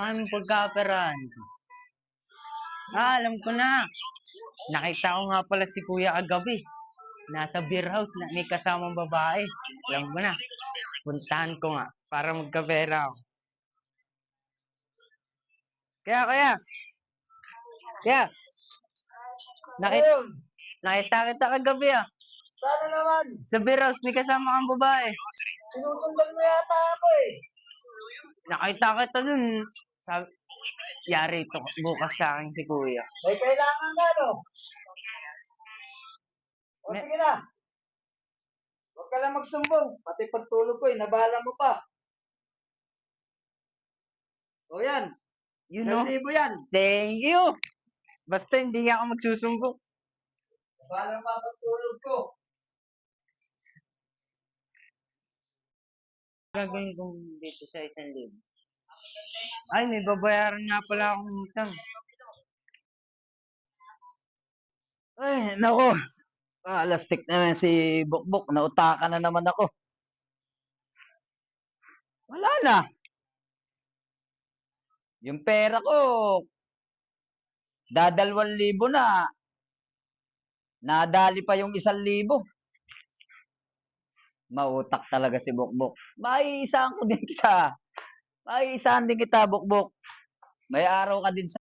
Kailangan mong pagkaperahan. Alam ko na. Nakita ko nga pala si Kuya kagabi. Nasa beer house na may kasamang babae. Alam mo na. Puntahan ko nga para magkapera ako. Kaya. Nakita kita kagabi ah. Sana naman. Sa beer house, may kasama kang babae. Sinusundan mo yata ako eh. Nakita kita dun. Sabi, yari ito bukas sa akin si Kuya. May kailangan ka, no? O sige na. Huwag ka lang magsumbong. Pati pagtulog ko eh, nabahala mo pa. O yan. You know? 1,000 yan. Thank you. Basta hindi nga ako magsusumbong. Nabahala pa pagtulog ko. Gagawin ko dito sa 1,000. Ay, may babayaran nga pala akong utang. Ay, nako. Alastik naman si Bukbuk. Nautakan na naman ako. Wala na. Yung pera ko, dadalawang 1,000 na. Nadali pa yung 1,000. Mautak talaga si Bukbuk. Maiisahan din kita, Bukbuk. May araw ka din sa